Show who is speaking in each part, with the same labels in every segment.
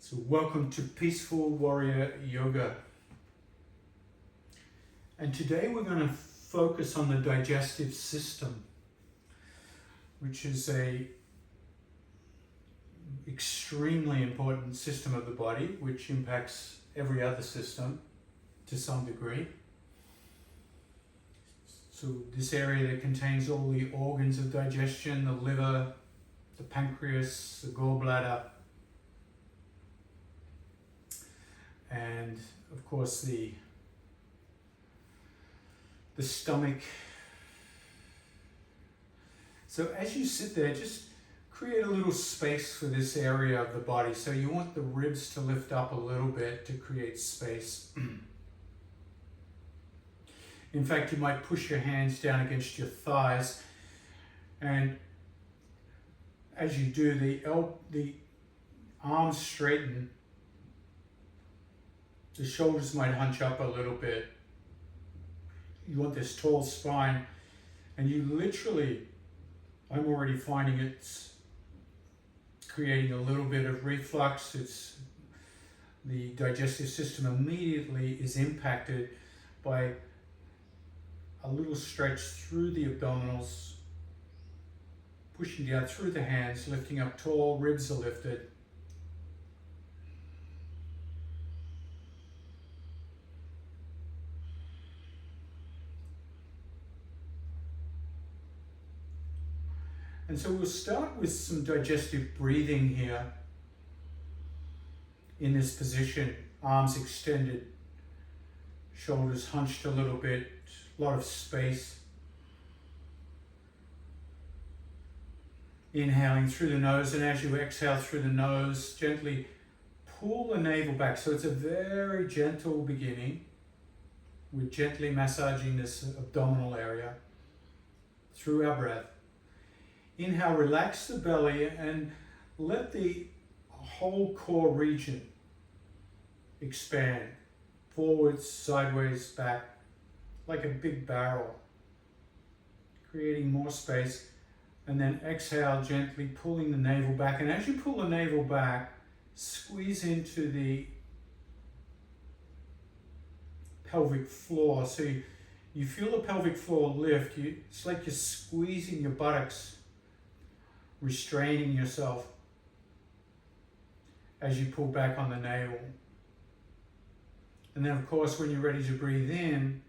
Speaker 1: So welcome to Peaceful Warrior Yoga. And today we're going to focus on the digestive system, which is a extremely important system of the body, which impacts every other system to some degree. So this area that contains all the organs of digestion, the liver, the pancreas, the gallbladder, and of course the stomach. So as you sit there, just create a little space for this area of the body. So you want the ribs to lift up a little bit to create space. In fact, you might push your hands down against your thighs, and as you do, the arms straighten. The shoulders might hunch up a little bit. You want this tall spine, and you literally, I'm already finding it's creating a little bit of reflux. It's the digestive system immediately is impacted by a little stretch through the abdominals, pushing down through the hands, lifting up tall, ribs are lifted. And so we'll start with some digestive breathing here in this position, arms extended, shoulders hunched a little bit, a lot of space. Inhaling through the nose, and as you exhale through the nose, gently pull the navel back. So it's a very gentle beginning. We're gently massaging this abdominal area through our breath. Inhale, relax the belly and let the whole core region expand. Forwards, sideways, back, like a big barrel. Creating more space. And then exhale, gently pulling the navel back. And as you pull the navel back, squeeze into the pelvic floor. So you feel the pelvic floor lift. It's like you're squeezing your buttocks, restraining yourself as you pull back on the navel. And then of course when you're ready to breathe in,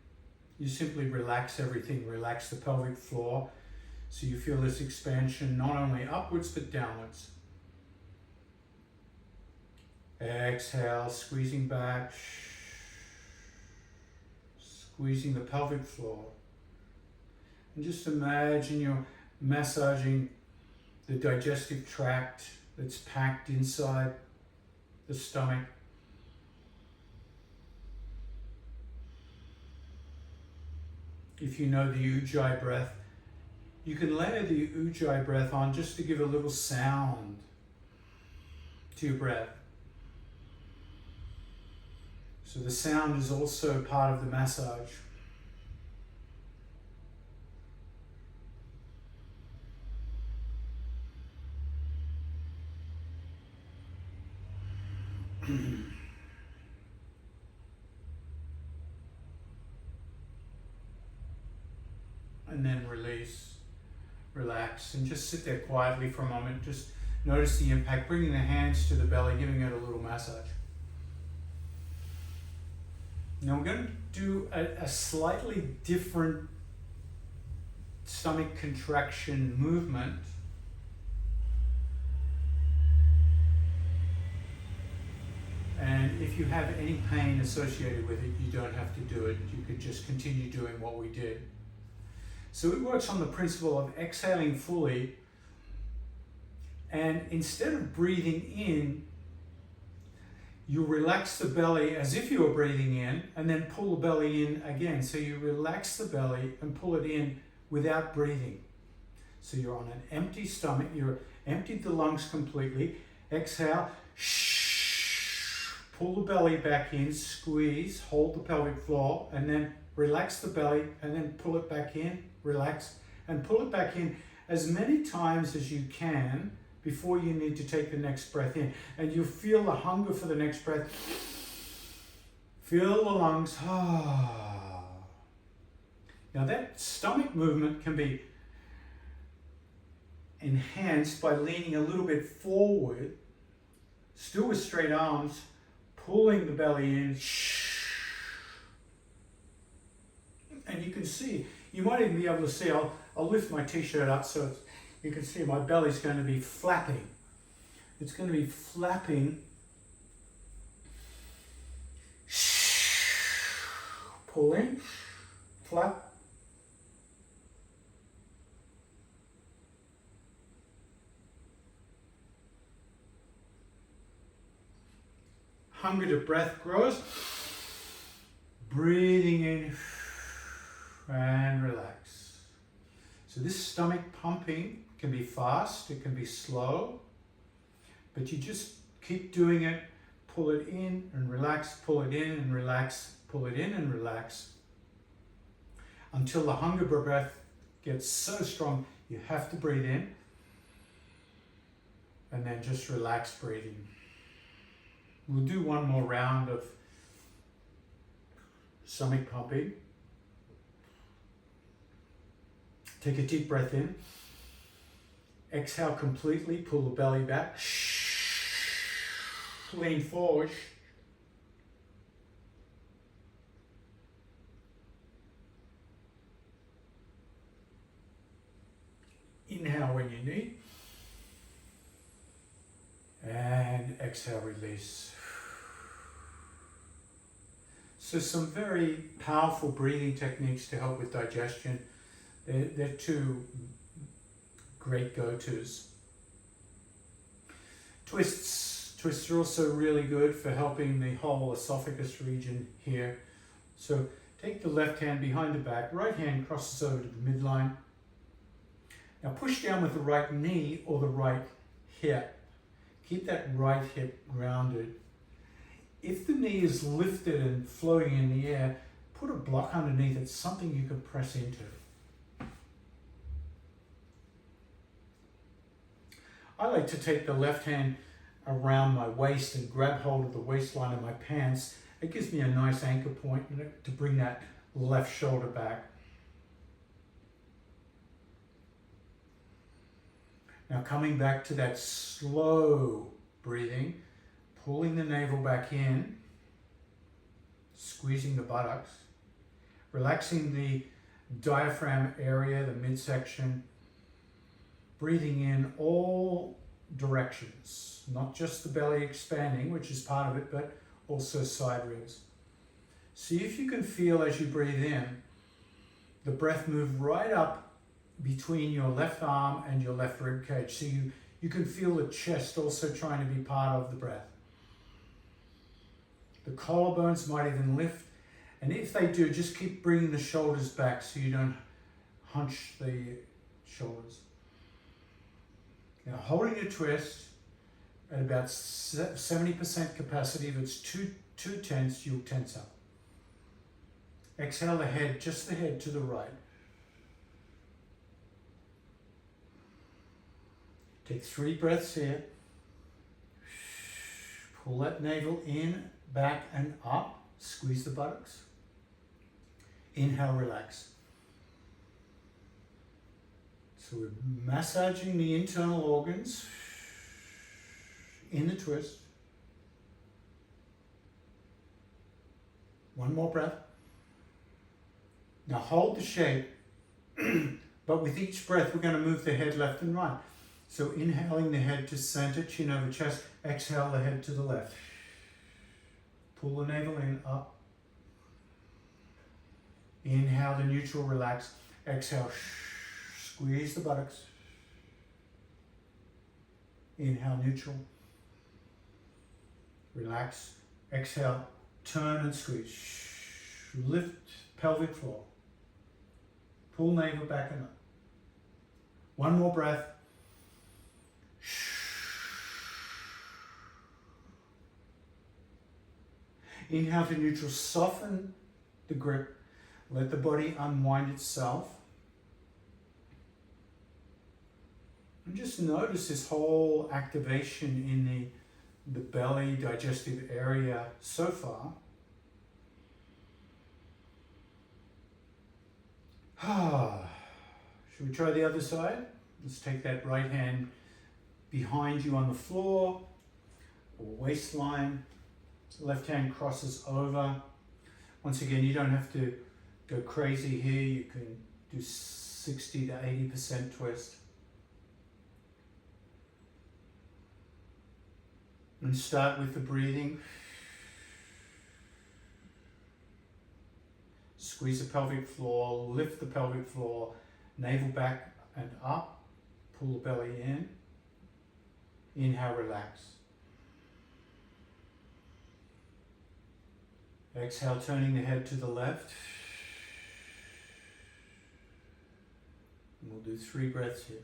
Speaker 1: you simply relax everything. Relax the pelvic floor so you feel this expansion not only upwards but downwards. Exhale, squeezing back, squeezing the pelvic floor. And just imagine you're massaging the digestive tract that's packed inside the stomach. If you know the Ujjayi breath, you can layer the Ujjayi breath on just to give a little sound to your breath. So the sound is also part of the massage. And then release, relax, and just sit there quietly for a moment. Just notice the impact, bringing the hands to the belly, giving it a little massage. Now we're going to do a slightly different stomach contraction movement. And if you have any pain associated with it, you don't have to do it. You could just continue doing what we did. So it works on the principle of exhaling fully, and instead of breathing in, you relax the belly as if you were breathing in, and then pull the belly in again. So you relax the belly and pull it in without breathing. So you're on an empty stomach, you're emptied the lungs completely. Exhale, pull the belly back in, squeeze, hold the pelvic floor, and then relax the belly, and then pull it back in, relax, and pull it back in as many times as you can before you need to take the next breath in. And you feel the hunger for the next breath. Fill the lungs. Now that stomach movement can be enhanced by leaning a little bit forward, still with straight arms, pulling the belly in. And you can see, you might even be able to see, I'll lift my t-shirt up so you can see my belly's going to be flapping. It's going to be flapping. Pull in, flap. Hunger to breath grows. Breathing in and relax. So this stomach pumping can be fast, it can be slow, but you just keep doing it. Pull it in and relax, pull it in and relax, pull it in and relax, until the hunger breath gets so strong you have to breathe in, and then just relax breathing. We'll do one more round of stomach pumping. Take a deep breath in. Exhale completely, pull the belly back. Lean forward. Inhale when you need. And exhale, release. So some very powerful breathing techniques to help with digestion. They're two great go-tos. Twists are also really good for helping the whole esophagus region here. So take the left hand behind the back, right hand crosses over to the midline. Now push down with the right knee or the right hip. Keep that right hip grounded. If the knee is lifted and floating in the air, put a block underneath it, something you can press into. I like to take the left hand around my waist and grab hold of the waistline of my pants. It gives me a nice anchor point to bring that left shoulder back. Now coming back to that slow breathing, pulling the navel back in, squeezing the buttocks, relaxing the diaphragm area, the midsection, breathing in all directions, not just the belly expanding, which is part of it, but also side ribs. See if you can feel as you breathe in, the breath move right up between your left arm and your left rib cage. So you can feel the chest also trying to be part of the breath. The collarbones might even lift, and if they do, just keep bringing the shoulders back so you don't hunch the shoulders. Now holding your twist at about 70% capacity. If it's too tense, you'll tense up. Exhale the head, just the head to the right. Take 3 breaths here. Pull that navel in, back and up. Squeeze the buttocks. Inhale, relax. So we're massaging the internal organs in the twist. One more breath. Now hold the shape, but with each breath we're going to move the head left and right. So inhaling the head to center, chin over chest. Exhale the head to the left. Pull the navel in, up. Inhale the neutral, relax. Exhale, squeeze the buttocks. Inhale, neutral. Relax. Exhale, turn and squeeze. Lift pelvic floor. Pull navel back and up. One more breath. Inhale to neutral, soften the grip. Let the body unwind itself. And just notice this whole activation in the belly digestive area so far. Should we try the other side? Let's take that right hand behind you on the floor or waistline. Left hand crosses over. Once again, you don't have to go crazy here. You can do 60 to 80% twist. And start with the breathing. Squeeze the pelvic floor, lift the pelvic floor, navel back and up, pull the belly in. Inhale, relax. Exhale, turning the head to the left. And we'll do 3 breaths here.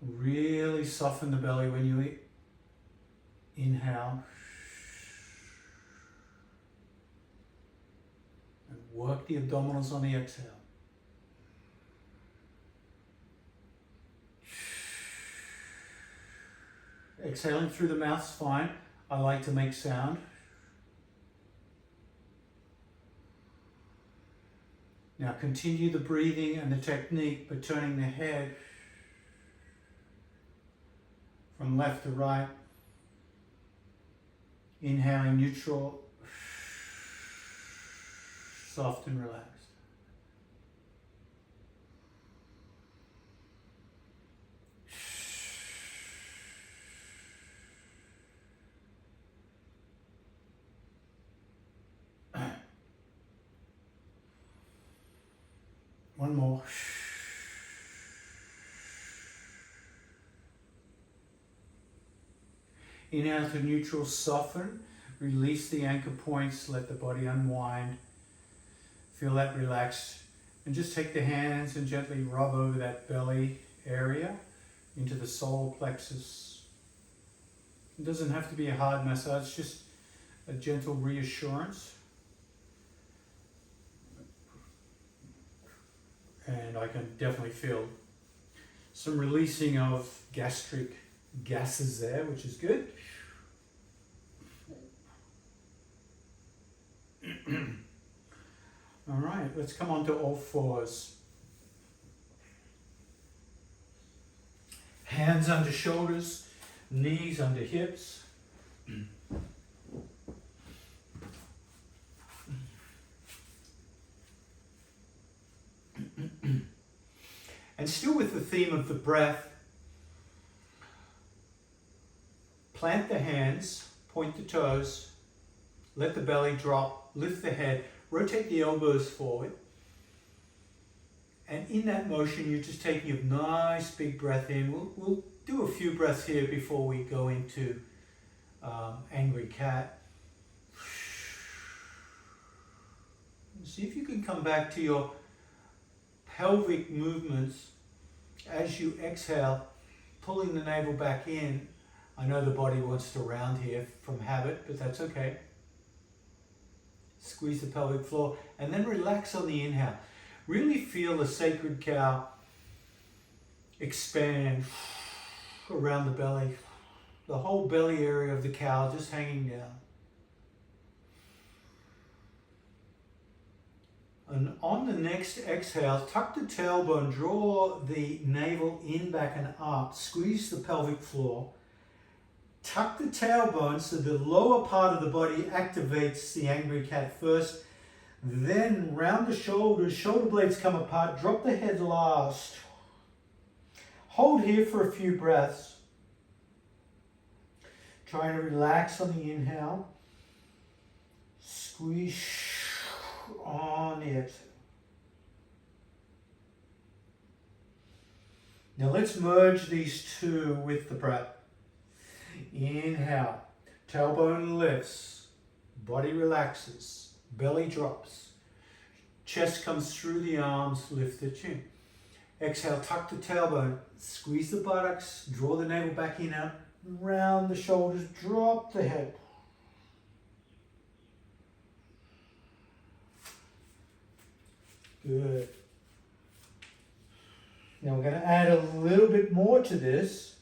Speaker 1: Really soften the belly when you inhale. And work the abdominals on the exhale. Exhaling through the mouth is fine. I like to make sound. Now continue the breathing and the technique, but turning the head from left to right. Inhaling neutral, soft and relaxed. One more. Inhale to neutral, soften. Release the anchor points, let the body unwind. Feel that relaxed. And just take the hands and gently rub over that belly area into the solar plexus. It doesn't have to be a hard massage, just a gentle reassurance. And I can definitely feel some releasing of gastric gases there, which is good. All right, let's come on to all fours. Hands under shoulders, knees under hips. And still with the theme of the breath, plant the hands, point the toes, let the belly drop, lift the head, rotate the elbows forward. And in that motion, you're just taking a nice big breath in. We'll do a few breaths here before we go into angry cat. See if you can come back to your pelvic movements as you exhale, pulling the navel back in. I know the body wants to round here from habit, but that's okay. Squeeze the pelvic floor and then relax on the inhale. Really feel the sacred cow expand around the belly. The whole belly area of the cow just hanging down. And on the next exhale, tuck the tailbone, draw the navel in, back and up, squeeze the pelvic floor. Tuck the tailbone so the lower part of the body activates the angry cat first. Then round the shoulders, shoulder blades come apart, drop the head last. Hold here for a few breaths. Trying to relax on the inhale. Squeeze on the exhale. Now let's merge these two with the breath. Inhale, tailbone lifts, body relaxes, belly drops, chest comes through the arms, lift the chin. Exhale, tuck the tailbone, squeeze the buttocks, draw the navel back in, out, round the shoulders, drop the head. Good. Now we're going to add a little bit more to this.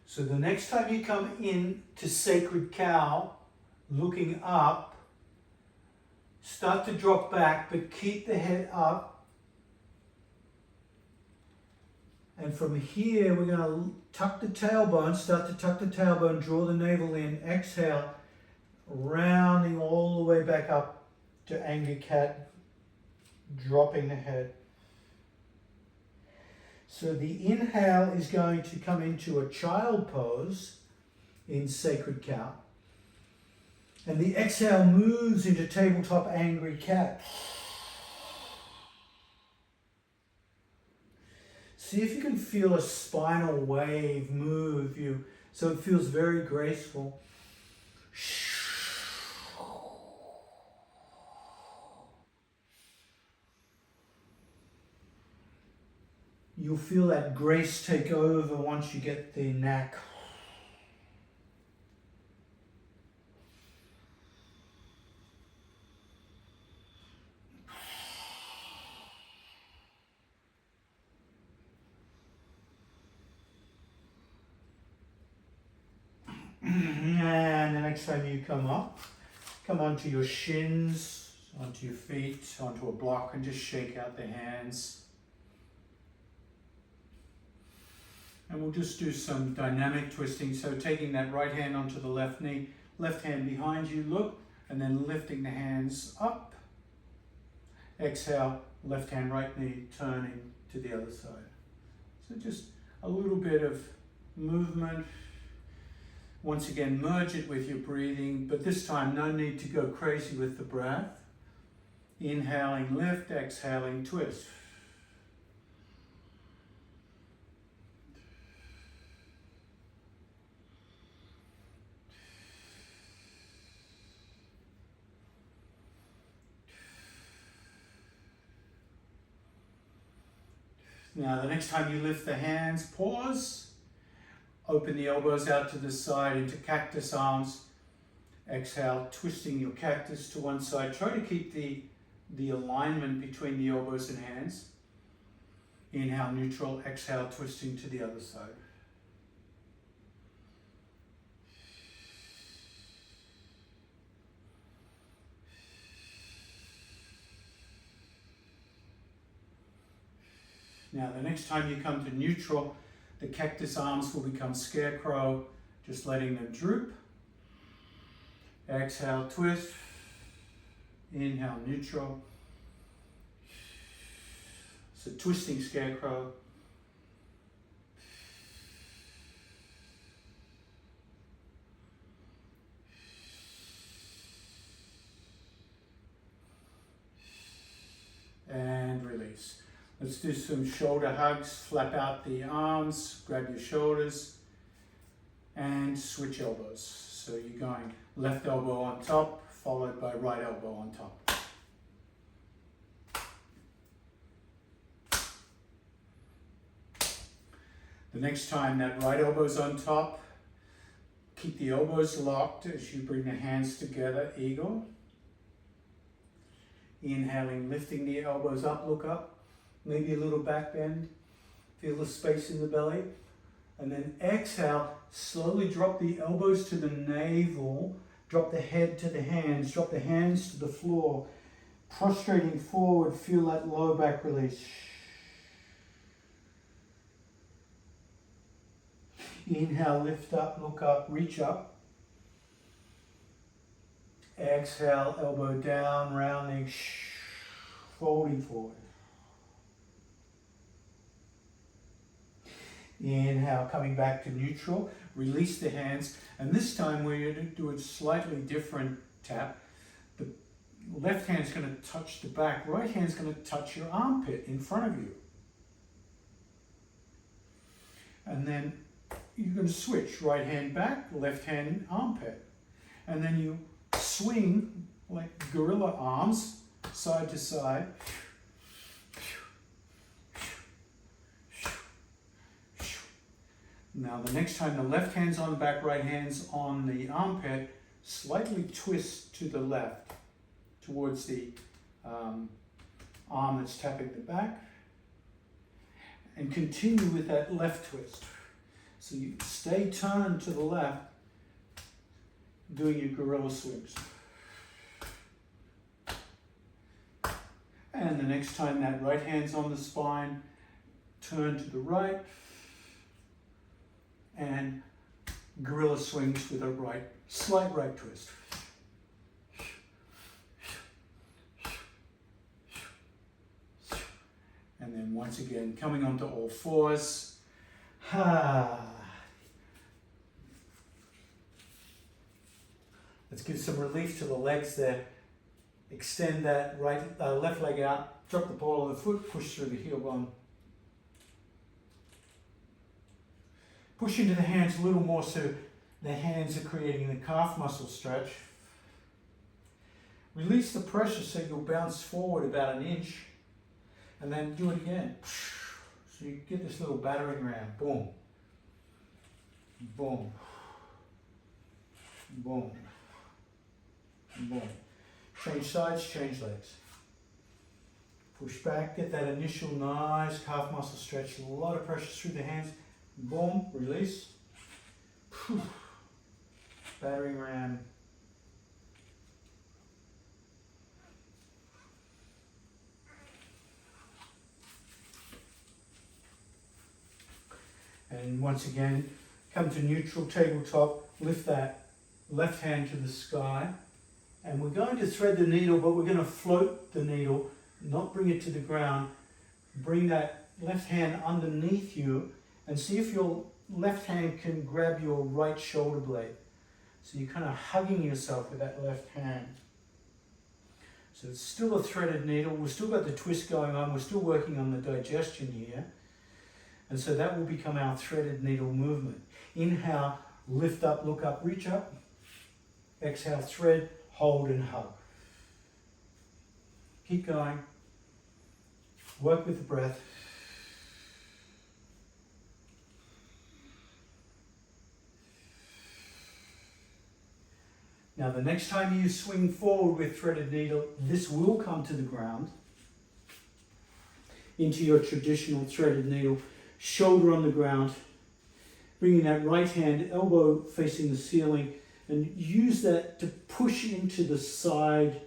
Speaker 1: So the next time you come in to Sacred Cow, looking up, start to drop back, but keep the head up. And from here, we're going to tuck the tailbone, start to tuck the tailbone, draw the navel in, exhale, rounding all the way back up to Angry Cat, dropping the head. So the inhale is going to come into a child pose in Sacred Cow. And the exhale moves into tabletop Angry Cat. See if you can feel a spinal wave move you, so it feels very graceful. You'll feel that grace take over once you get the knack. And the next time you come up, come onto your shins, onto your feet, onto a block, and just shake out the hands. And we'll just do some dynamic twisting. So taking that right hand onto the left knee, left hand behind you, look, and then lifting the hands up. Exhale, left hand, right knee, turning to the other side. So just a little bit of movement. Once again, merge it with your breathing, but this time no need to go crazy with the breath. Inhaling, lift, exhaling, twist. Now, the next time you lift the hands, pause. Open the elbows out to the side into cactus arms. Exhale, twisting your cactus to one side. Try to keep the alignment between the elbows and hands. Inhale, neutral. Exhale, twisting to the other side. Now, the next time you come to neutral, the cactus arms will become scarecrow, just letting them droop. Exhale, twist. Inhale, neutral. So twisting scarecrow. And release. Let's do some shoulder hugs. Flap out the arms, grab your shoulders, and switch elbows. So you're going left elbow on top, followed by right elbow on top. The next time that right elbow's on top, keep the elbows locked as you bring the hands together, eagle. Inhaling, lifting the elbows up, look up. Maybe a little back bend, feel the space in the belly. And then exhale, slowly drop the elbows to the navel, drop the head to the hands, drop the hands to the floor. Prostrating forward, feel that low back release. Inhale, lift up, look up, reach up. Exhale, elbow down, rounding, folding forward. Inhale, coming back to neutral, release the hands, and this time we're going to do a slightly different tap. The left hand's going to touch the back, right hand's going to touch your armpit in front of you. And then you're going to switch, right hand back, left hand armpit. And then you swing like gorilla arms, side to side. Now the next time the left hand's on the back, right hand's on the armpit, slightly twist to the left towards the arm that's tapping the back. And continue with that left twist. So you stay turned to the left, doing your gorilla swings. And the next time that right hand's on the spine, turn to the right, and gorilla swings with a slight right twist. And then once again, coming onto all fours. Let's give some relief to the legs there. Extend that left leg out, drop the ball of the foot, push through the heel bone. Push into the hands a little more so the hands are creating the calf muscle stretch. Release the pressure so you'll bounce forward about an inch, and then do it again. So you get this little battering ram. Boom. Boom. Boom. Boom. Change sides, change legs. Push back, get that initial nice calf muscle stretch, a lot of pressure through the hands. Boom, release. Battering ram. And once again, come to neutral tabletop, lift that left hand to the sky. And we're going to thread the needle, but we're going to float the needle, not bring it to the ground. Bring that left hand underneath you and see if your left hand can grab your right shoulder blade. So you're kind of hugging yourself with that left hand. So it's still a threaded needle. We've still got the twist going on. We're still working on the digestion here. And so that will become our threaded needle movement. Inhale, lift up, look up, reach up. Exhale, thread, hold and hug. Keep going. Work with the breath. Now the next time you swing forward with threaded needle, this will come to the ground. Into your traditional threaded needle. Shoulder on the ground. Bringing that right hand, elbow facing the ceiling. And use that to push into the side,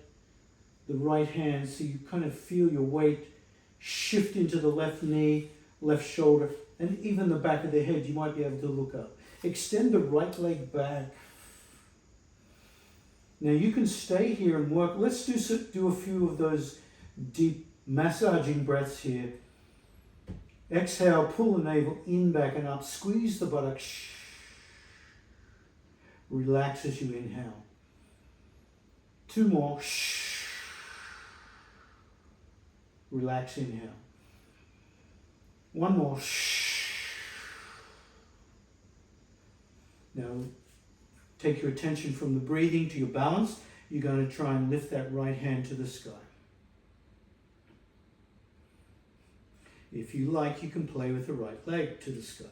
Speaker 1: the right hand, so you kind of feel your weight shift into the left knee, left shoulder, and even the back of the head. You might be able to look up. Extend the right leg back. Now you can stay here and work. Let's do a few of those deep massaging breaths here. Exhale, pull the navel in, back and up. Squeeze the buttocks. Relax as you inhale. Two more. Relax, inhale. One more. Now, take your attention from the breathing to your balance. You're going to try and lift that right hand to the sky. If you like, you can play with the right leg to the sky.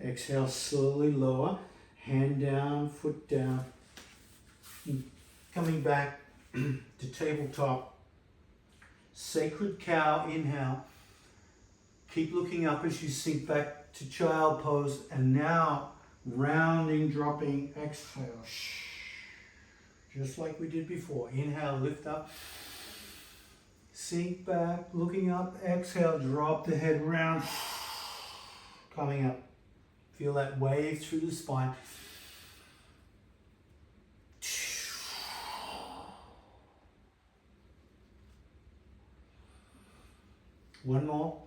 Speaker 1: Exhale, slowly lower, hand down, foot down. Coming back to tabletop. Sacred cow, inhale. Keep looking up as you sink back to child pose. And now, rounding, dropping, exhale. Just like we did before. Inhale, lift up. Sink back, looking up, exhale, drop the head round. Coming up. Feel that wave through the spine. One more.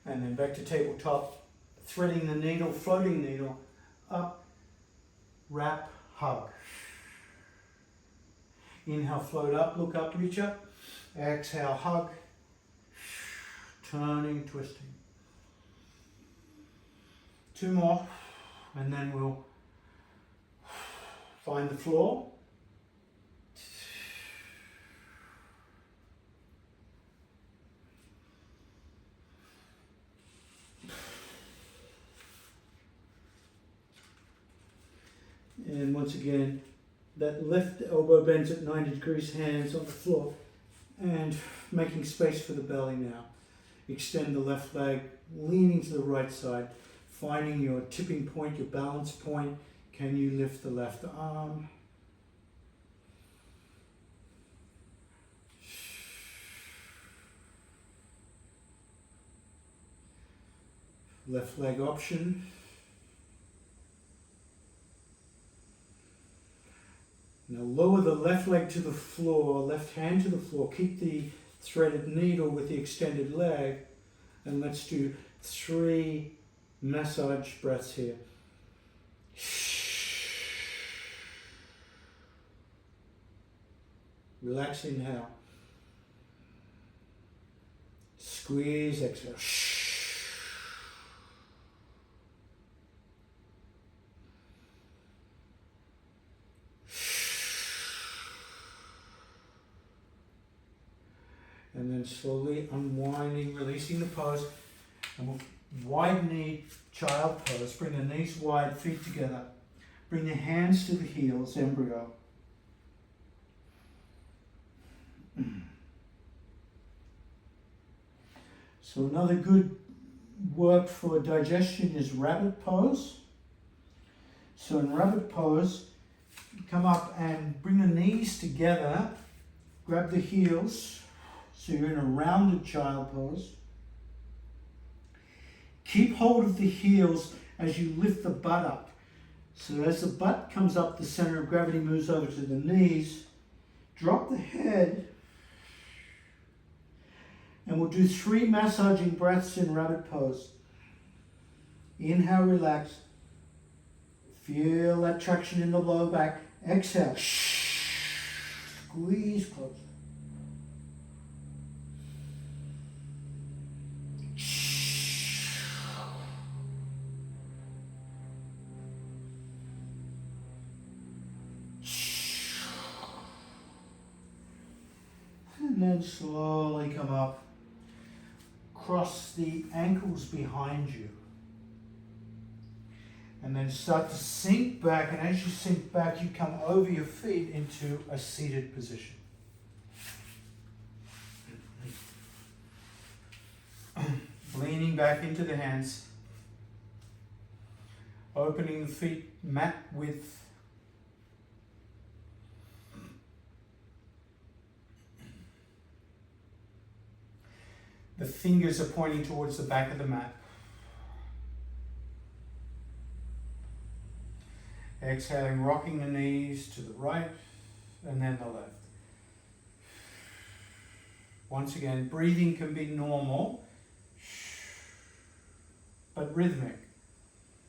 Speaker 1: And then back to tabletop. Threading the needle, floating needle. Up, wrap, hug. Inhale, float up, look up, reach up. Exhale, hug, turning, twisting. Two more, and then we'll find the floor.
Speaker 2: And once again, that left elbow bends at 90 degrees, hands on the floor, and making space for the belly now. Extend the left leg, leaning to the right side, finding your tipping point, your balance point. Can you lift the left arm? Left leg option. Now lower the left leg to the floor, left hand to the floor. Keep the threaded needle with the extended leg. And let's do 3 massage breaths here. Relax, inhale. Squeeze, exhale. And then slowly unwinding, releasing the pose. And we'll wide knee child pose. Bring the knees wide, feet together. Bring the hands to the heels, embryo. So another good work for digestion is rabbit pose. So in rabbit pose, come up and bring the knees together. Grab the heels. So you're in a rounded child pose. Keep hold of the heels as you lift the butt up. So as the butt comes up, the center of gravity moves over to the knees. Drop the head. And we'll do 3 massaging breaths in rabbit pose. Inhale, relax. Feel that traction in the low back. Exhale. Squeeze close. And then slowly come up. Cross the ankles behind you. And then start to sink back. And as you sink back, you come over your feet into a seated position. Leaning back into the hands. Opening the feet mat width. The fingers are pointing towards the back of the mat. Exhaling, rocking the knees to the right and then the left. Once again, breathing can be normal, but rhythmic.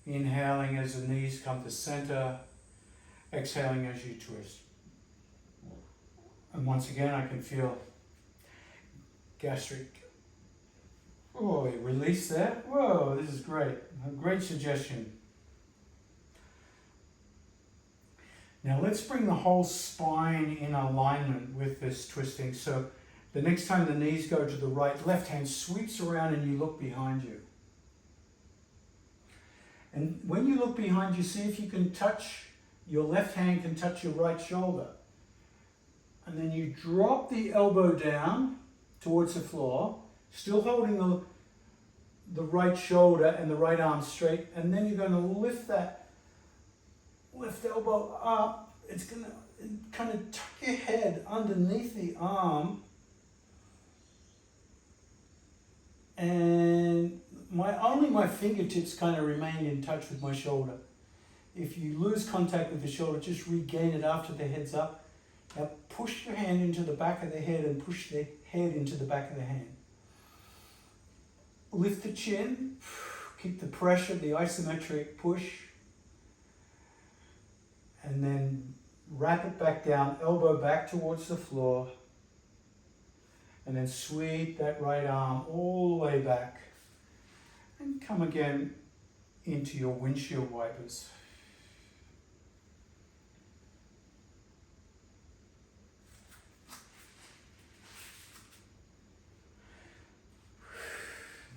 Speaker 2: Inhaling as the knees come to center, exhaling as you twist. And once again, I can feel gastric. Oh, release that. Whoa, this is great. A great suggestion. Now let's bring the whole spine in alignment with this twisting. So the next time the knees go to the right, left hand sweeps around and you look behind you. And when you look behind you, see if you can touch, your left hand can touch your right shoulder. And then you drop the elbow down towards the floor, still holding the right shoulder and the right arm straight, and then you're going to lift that left elbow up. It's going to kind of tuck your head underneath the arm, and only my fingertips kind of remain in touch with my shoulder. If you lose contact with the shoulder, just regain it after the head's up. Now push your hand into the back of the head and push the head into the back of the hand. Lift the chin, keep the pressure, the isometric push, and then wrap it back down, elbow back towards the floor, and then sweep that right arm all the way back, and come again into your windshield wipers.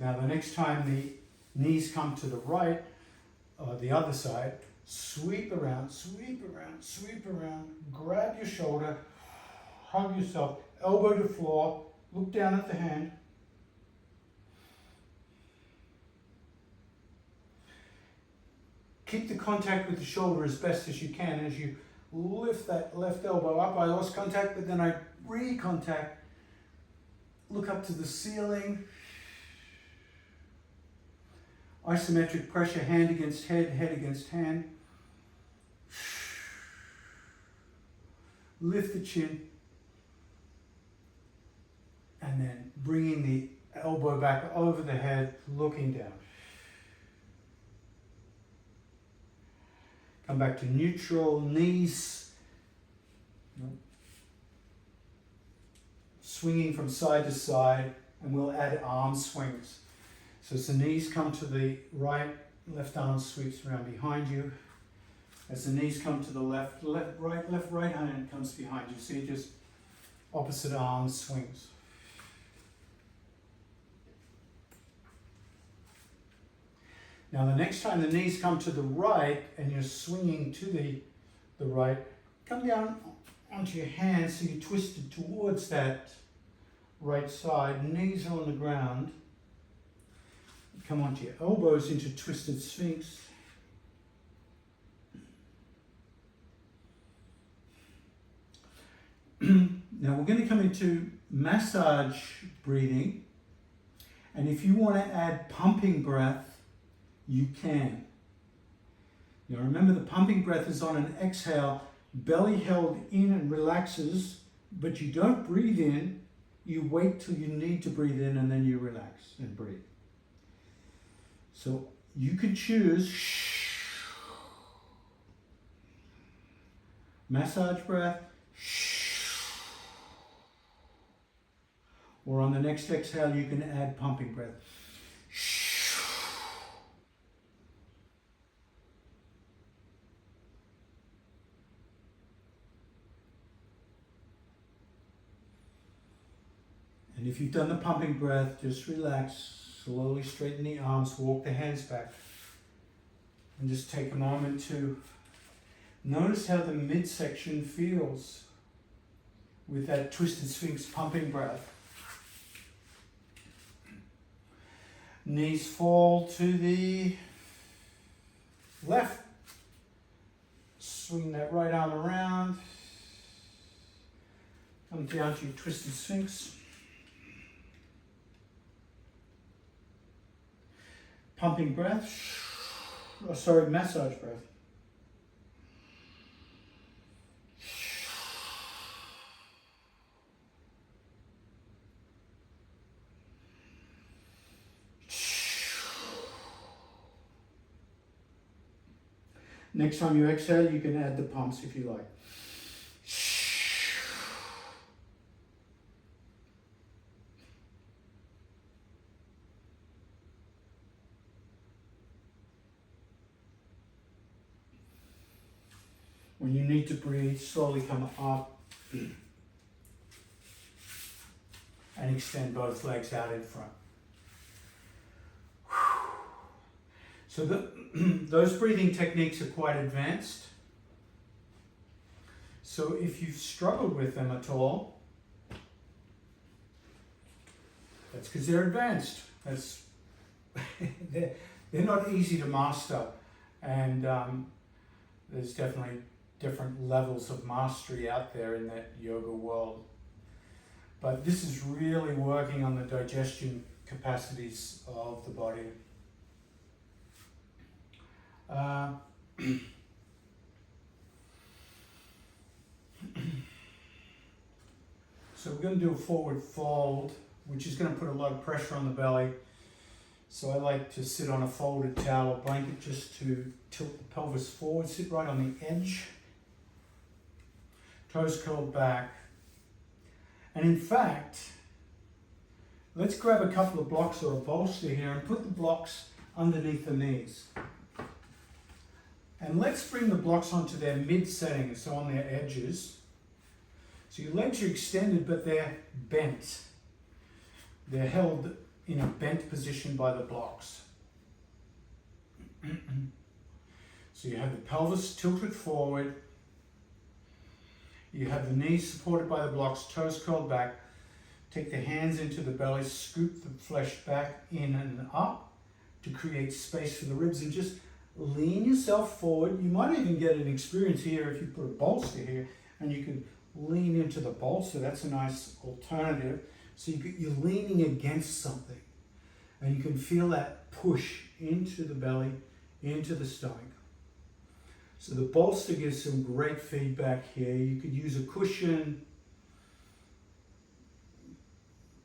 Speaker 2: Now the next time the knees come to the right, or the other side, Sweep around, sweep around, sweep around. Grab your shoulder, hug yourself, elbow to floor, look down at the hand. Keep the contact with the shoulder as best as you can as you lift that left elbow up. I lost contact, but then I recontact. Look up to the ceiling. Isometric pressure, hand against head, head against hand. Lift the chin. And then bringing the elbow back over the head, looking down. Come back to neutral, knees swinging from side to side, and we'll add arm swings. So as the knees come to the right, left arm sweeps around behind you. As the knees come to the left, left, right hand comes behind you. See, just opposite arm swings. Now the next time the knees come to the right and you're swinging to the right, come down onto your hands so you're twisted towards that right side. Knees are on the ground. Come onto your elbows into twisted sphinx. Now we're going to come into massage breathing. And if you want to add pumping breath, you can. Now remember, the pumping breath is on an exhale, belly held in and relaxes, but you don't breathe in. You wait till you need to breathe in and then you relax and breathe. So you can choose massage breath, or on the next exhale you can add pumping breath. And if you've done the pumping breath, just relax, slowly straighten the arms, walk the hands back. And just take a moment to notice how the midsection feels with that twisted sphinx pumping breath. Knees fall to the left. Swing that right arm around. Come down to your twisted sphinx. Pumping breath, massage breath. Next time you exhale, you can add the pumps if you like. When you need to breathe, slowly come up and extend both legs out in front. So those breathing techniques are quite advanced. So if you've struggled with them at all, that's because they're advanced. They're not easy to master, and there's definitely different levels of mastery out there in that yoga world. But this is really working on the digestion capacities of the body. So we're going to do a forward fold, which is going to put a lot of pressure on the belly. So I like to sit on a folded towel or blanket just to tilt the pelvis forward, sit right on the edge. Toes curled back. And in fact, let's grab a couple of blocks or a bolster here and put the blocks underneath the knees. And let's bring the blocks onto their mid setting, so on their edges. So your legs are extended, but they're bent. They're held in a bent position by the blocks. So you have the pelvis tilted forward, you have the knees supported by the blocks, toes curled back. Take the hands into the belly, scoop the flesh back in and up to create space for the ribs, and just lean yourself forward. You might even get an experience here if you put a bolster here and you can lean into the bolster. That's a nice alternative. So you're leaning against something and you can feel that push into the belly, into the stomach. So the bolster gives some great feedback here. You could use a cushion.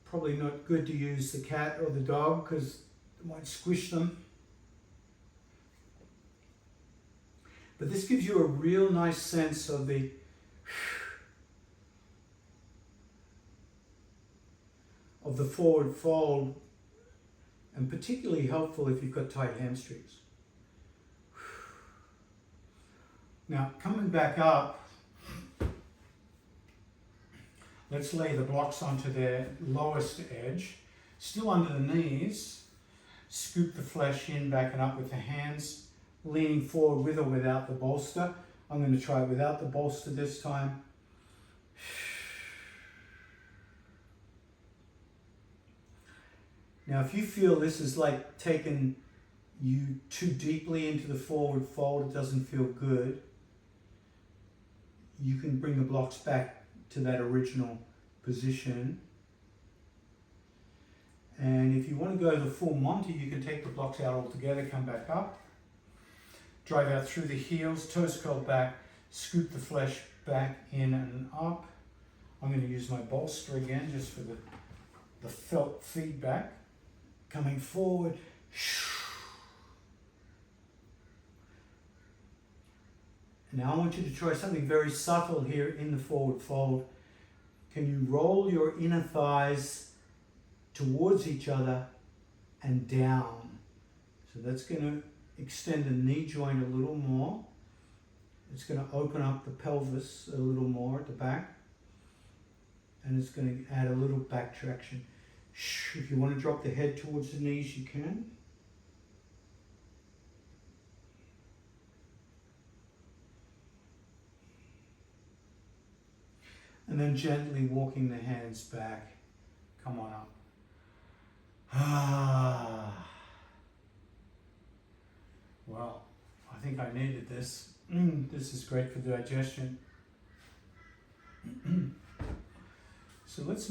Speaker 2: Probably not good to use the cat or the dog because it might squish them. But this gives you a real nice sense of the forward fold, and particularly helpful if you've got tight hamstrings. Now, coming back up, let's lay the blocks onto their lowest edge, still under the knees. Scoop the flesh in, back and up with the hands, leaning forward with or without the bolster. I'm going to try it without the bolster this time. Now, if you feel this is like taking you too deeply into the forward fold, it doesn't feel good, you can bring the blocks back to that original position. And if you want to go the full Monty, you can take the blocks out altogether, come back up, drive out through the heels, toes curled back, scoop the flesh back in and up. I'm going to use my bolster again just for the felt feedback. Coming forward. Now I want you to try something very subtle here in the forward fold. Can you roll your inner thighs towards each other and down? So that's going to extend the knee joint a little more. It's going to open up the pelvis a little more at the back. And it's going to add a little back traction. If you want to drop the head towards the knees, you can. And then gently walking the hands back. Come on up. Well, I think I needed this. This is great for digestion. So let's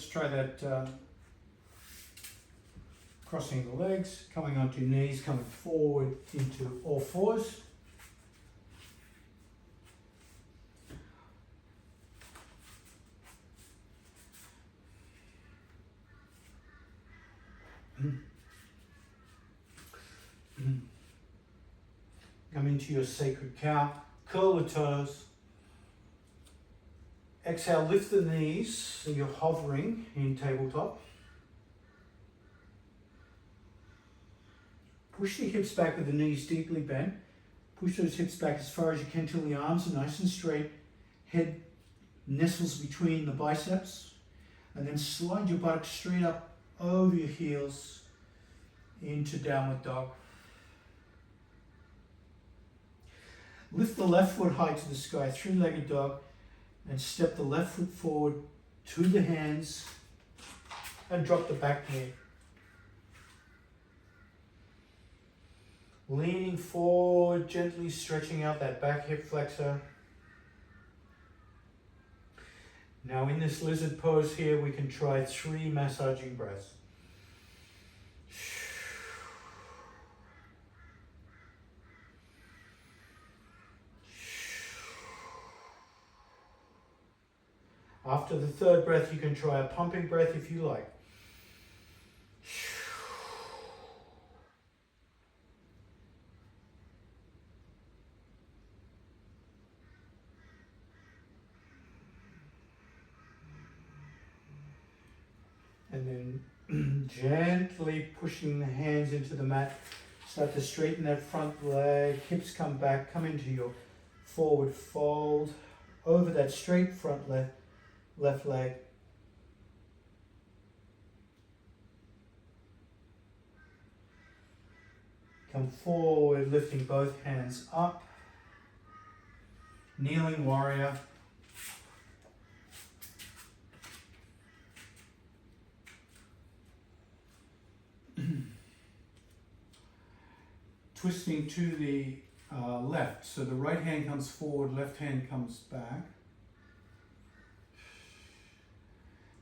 Speaker 2: try that crossing the legs, coming onto your knees, coming forward into all fours. Come into your sacred cow, curl the toes. Exhale, lift the knees so you're hovering in tabletop. Push the hips back with the knees deeply bent. Push those hips back as far as you can till the arms are nice and straight. Head nestles between the biceps. And then slide your buttocks straight up over your heels into downward dog. Lift the left foot high to the sky, three-legged dog, and step the left foot forward to the hands and drop the back knee. Leaning forward, gently stretching out that back hip flexor. Now in this lizard pose here, we can try 3 massaging breaths. After the third breath, you can try a pumping breath if you like. And then gently pushing the hands into the mat. Start to straighten that front leg, hips come back, come into your forward fold, over that straight front left leg. Come forward, lifting both hands up. Kneeling warrior. Twisting to the left. So the right hand comes forward, left hand comes back.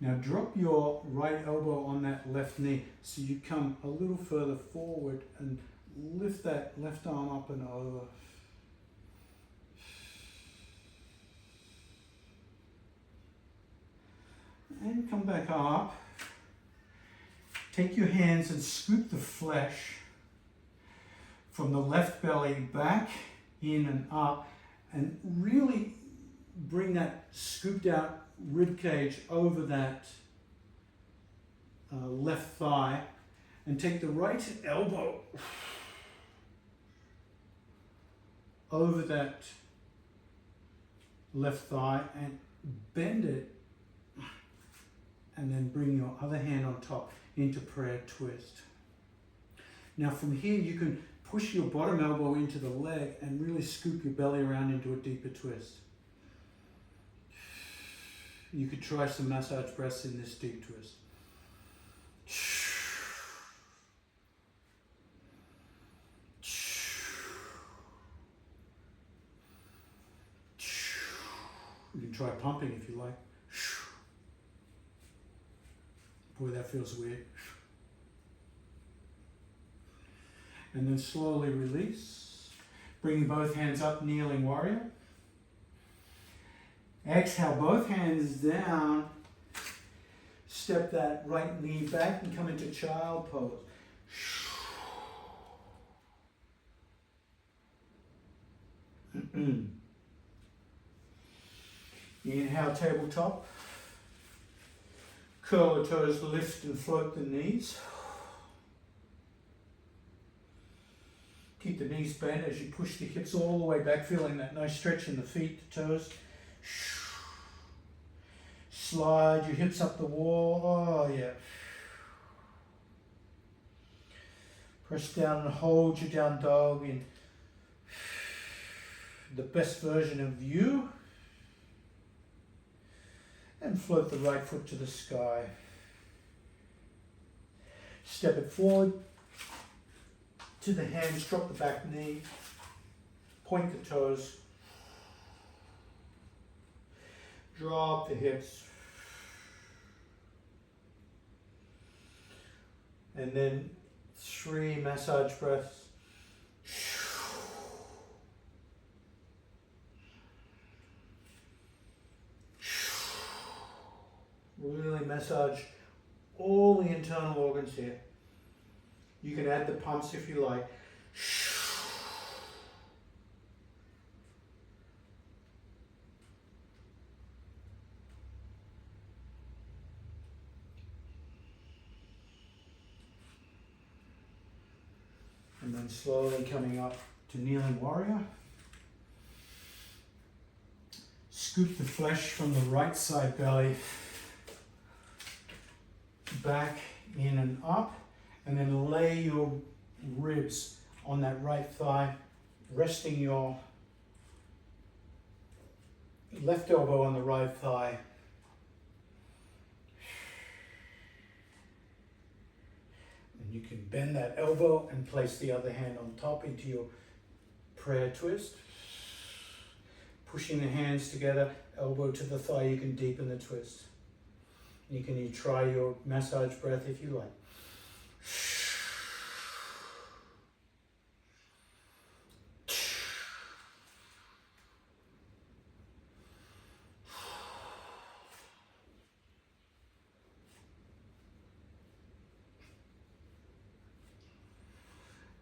Speaker 2: Now drop your right elbow on that left knee so you come a little further forward and lift that left arm up and over. And come back up. Take your hands and scoop the flesh from the left belly back, in and up, and really bring that scooped out rib cage over that left thigh, and take the right elbow over that left thigh and bend it, and then bring your other hand on top into prayer twist. Now from here you can push your bottom elbow into the leg and really scoop your belly around into a deeper twist. You could try some massage breaths in this deep twist. You can try pumping if you like. Boy, that feels weird. And then slowly release. Bringing both hands up, kneeling warrior. Exhale, both hands down. Step that right knee back and come into child pose. Inhale, tabletop. Curl the toes, lift and float the knees. Keep the knees bent as you push the hips all the way back, feeling that nice stretch in the feet, the toes. Slide your hips up the wall. Oh, yeah. Press down and hold your down dog in the best version of you. And float the right foot to the sky. Step it forward to the hands, drop the back knee, point the toes, drop the hips, and then 3 massage breaths. Really massage all the internal organs here. You can add the pumps if you like. And then slowly coming up to kneeling warrior. Scoop the flesh from the right side belly back, in and up, and then lay your ribs on that right thigh, resting your left elbow on the right thigh. And you can bend that elbow and place the other hand on top into your prayer twist. Pushing the hands together, elbow to the thigh, you can deepen the twist. You can try your massage breath if you like.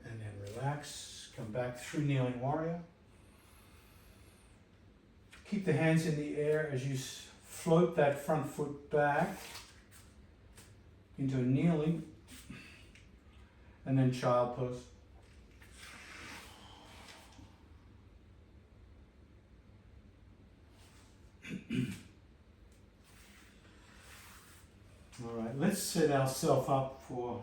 Speaker 2: And then relax, come back through kneeling warrior. Keep the hands in the air as you float that front foot back into a kneeling, and then child pose. All right, let's set ourselves up for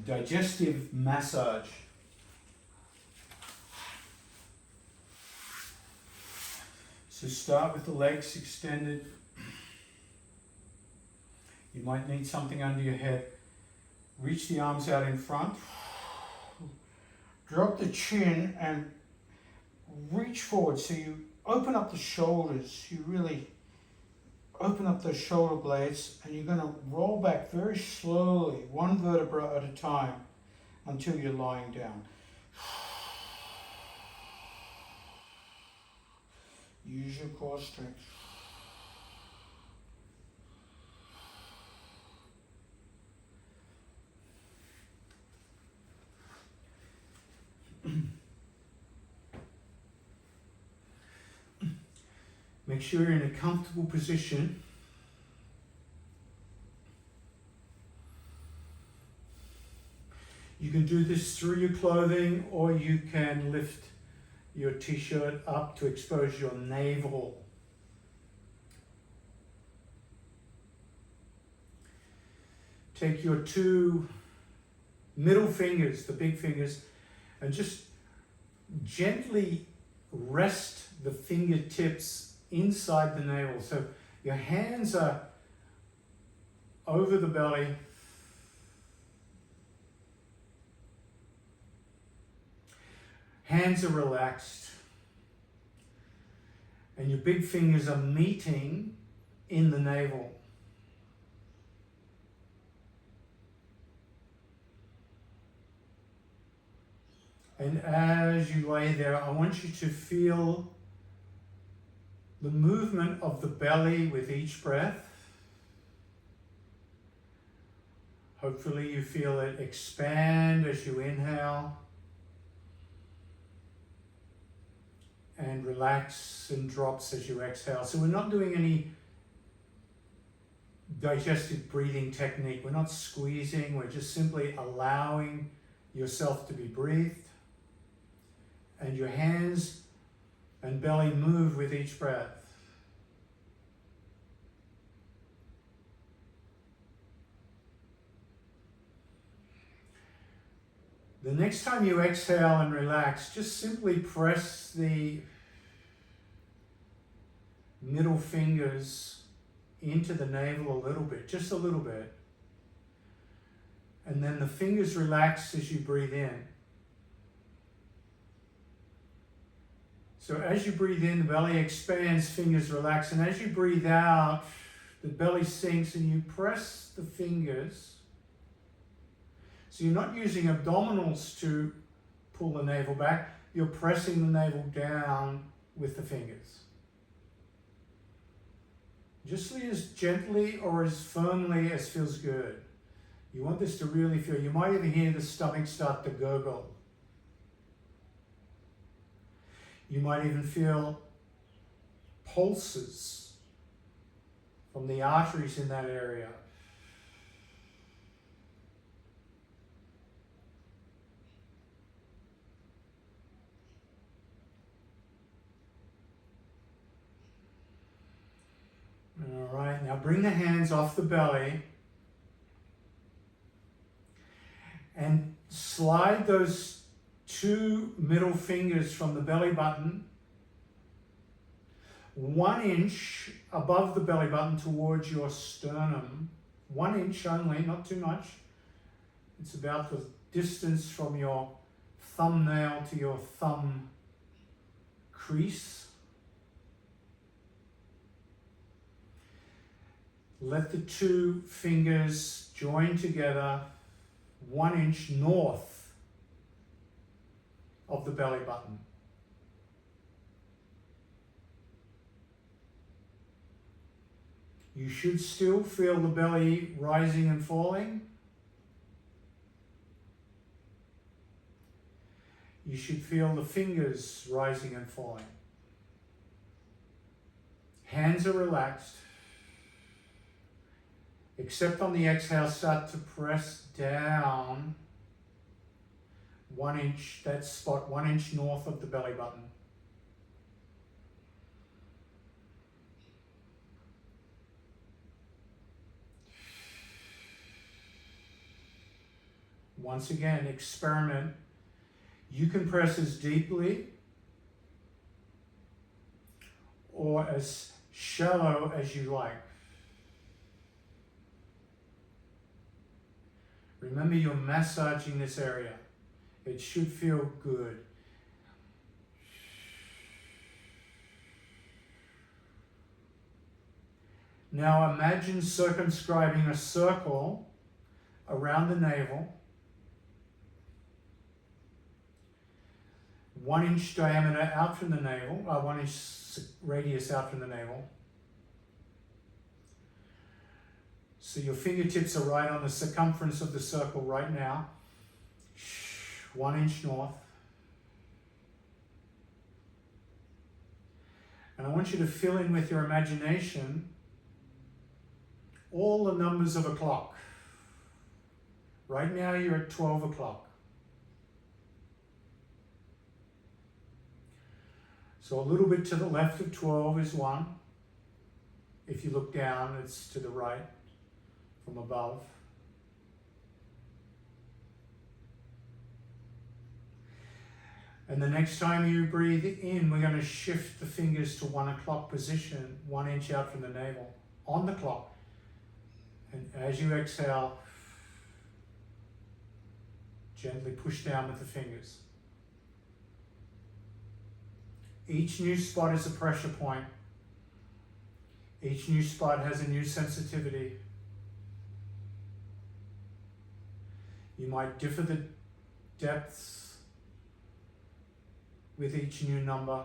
Speaker 2: digestive massage. So start with the legs extended. You might need something under your head. Reach the arms out in front. Drop the chin and reach forward. So you open up the shoulders. You really open up those shoulder blades, and you're going to roll back very slowly, one vertebra at a time, until you're lying down. Use your core strength. Make sure you're in a comfortable position. You can do this through your clothing, or you can lift your t-shirt up to expose your navel. Take your two middle fingers, the big fingers, and just gently rest the fingertips inside the navel. So your hands are over the belly. Hands are relaxed. And your big fingers are meeting in the navel. And as you lay there, I want you to feel the movement of the belly with each breath. Hopefully you feel it expand as you inhale and relax and drops as you exhale. So we're not doing any digestive breathing technique. We're not squeezing. We're just simply allowing yourself to be breathed. And your hands and belly move with each breath. The next time you exhale and relax, just simply press the middle fingers into the navel a little bit, just a little bit. And then the fingers relax as you breathe in. So as you breathe in, the belly expands, fingers relax. And as you breathe out, the belly sinks and you press the fingers. So you're not using abdominals to pull the navel back. You're pressing the navel down with the fingers. Just as gently or as firmly as feels good. You want this to really feel. You might even hear the stomach start to gurgle. You might even feel pulses from the arteries in that area. All right, now bring the hands off the belly and slide those two middle fingers from the belly button 1 inch above the belly button towards your sternum. 1 inch only, not too much. It's about the distance from your thumbnail to your thumb crease. Let the two fingers join together 1 inch north of the belly button. You should still feel the belly rising and falling. You should feel the fingers rising and falling. Hands are relaxed. Except on the exhale, start to press down 1 inch, that spot 1 inch north of the belly button. Once again, experiment. You can press as deeply or as shallow as you like. Remember, you're massaging this area. It should feel good. Now imagine circumscribing a circle around the navel, 1 inch diameter out from the navel, 1 inch radius out from the navel. So your fingertips are right on the circumference of the circle right now. 1 inch north. And I want you to fill in with your imagination all the numbers of a clock. Right now you're at 12 o'clock. So a little bit to the left of 12 is 1. If you look down, it's to the right from above. And the next time you breathe in, we're going to shift the fingers to 1 o'clock position, 1 inch out from the navel, on the clock. And as you exhale, gently push down with the fingers. Each new spot is a pressure point. Each new spot has a new sensitivity. You might differ the depths with each new number.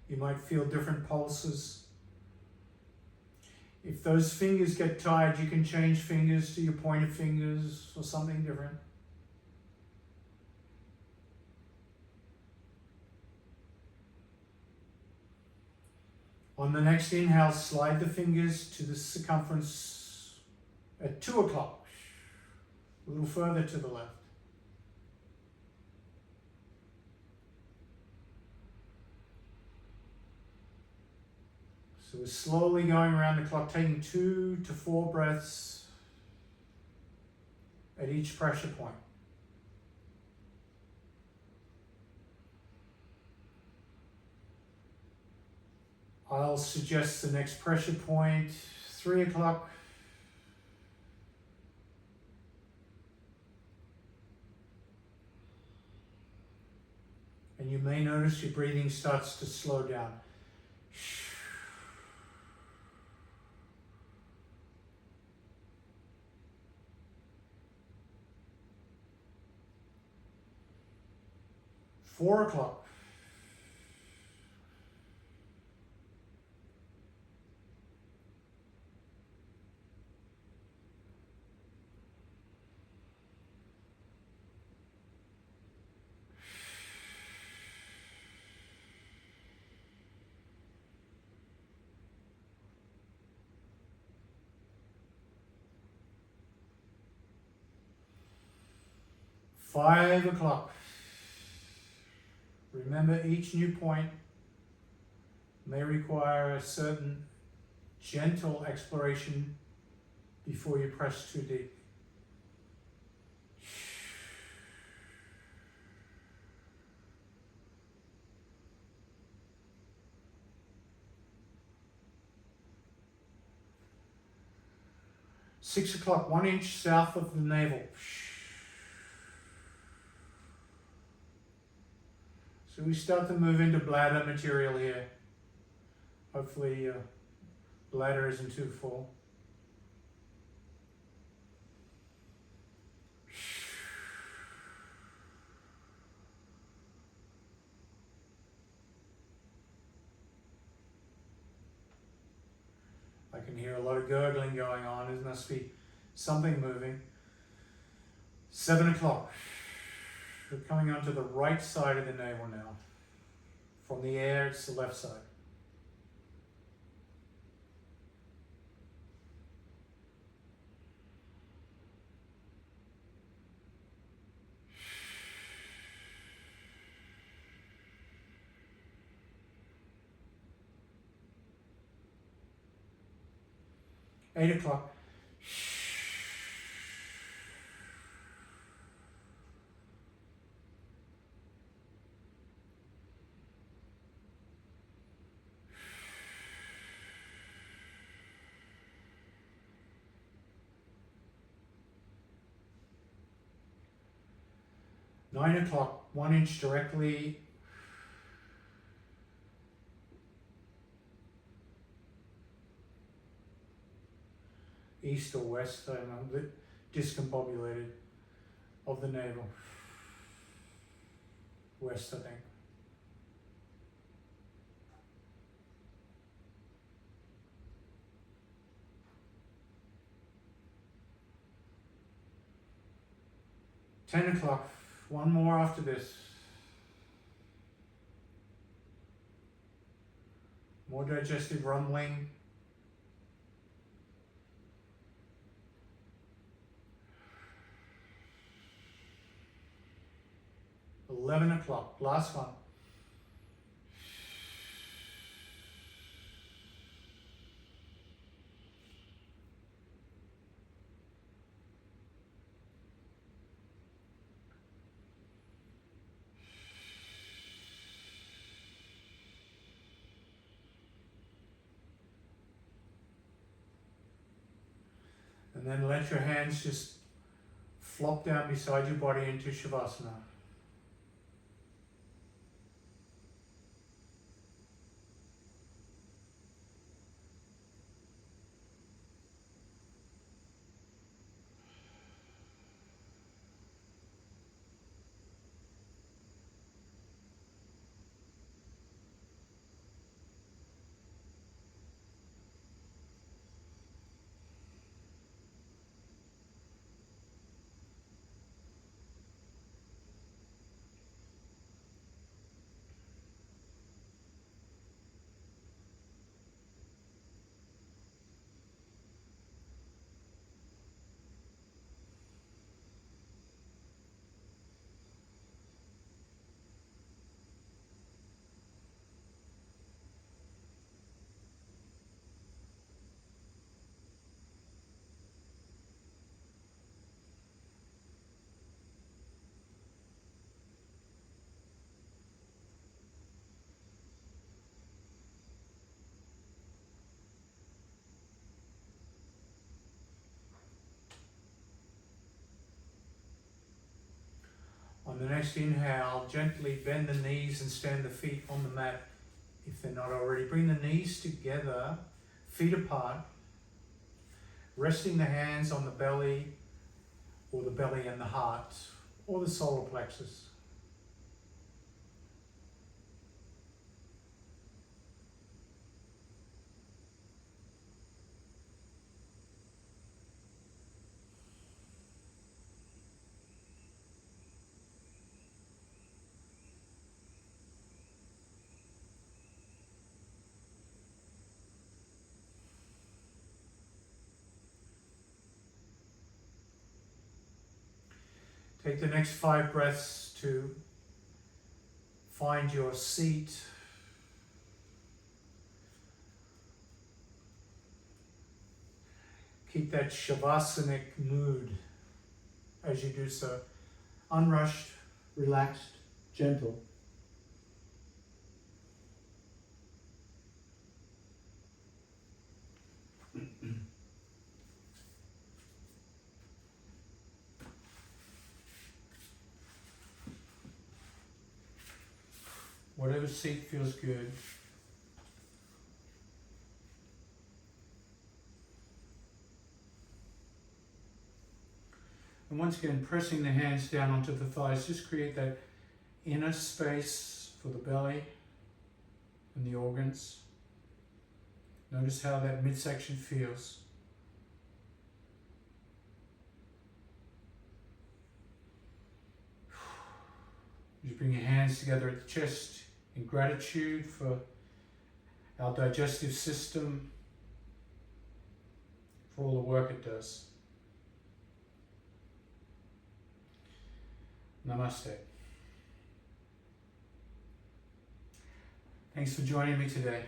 Speaker 2: You might feel different pulses. If those fingers get tired, you can change fingers to your pointer fingers or something different. On the next inhale, slide the fingers to the circumference at 2 o'clock, a little further to the left. So we're slowly going around the clock, taking 2 to 4 breaths at each pressure point. I'll suggest the next pressure point, 3 o'clock. And you may notice your breathing starts to slow down. 4 o'clock. 5 o'clock. Remember, each new point may require a certain gentle exploration before you press too deep. Six o'clock, 1 inch south of the navel. So we start to move into bladder material here. Hopefully bladder isn't too full. I can hear a lot of gurgling going on. There must be something moving. 7 o'clock. We're coming onto the right side of the navel now. From the air, it's the left side. Eight o'clock. 9 o'clock, 1 inch directly east or west, I don't know, the discombobulated of the navel. West, I think. $10 o'clock, one more after this. More digestive rumbling. $11, last one. And then let your hands just flop down beside your body into Shavasana. On the next inhale, gently bend the knees and stand the feet on the mat if they're not already. Bring the knees together, feet apart, resting the hands on the belly or the belly and the heart or the solar plexus. Take the next 5 breaths to find your seat. Keep that shavasanic mood as you do so. Unrushed, relaxed, gentle.
Speaker 1: Whatever seat feels good. And once again, pressing the hands down onto the thighs, just create that inner space for the belly and the organs. Notice how that midsection feels. Just bring your hands together at the chest in gratitude for our digestive system, for all the work it does. Namaste. Thanks for joining me today.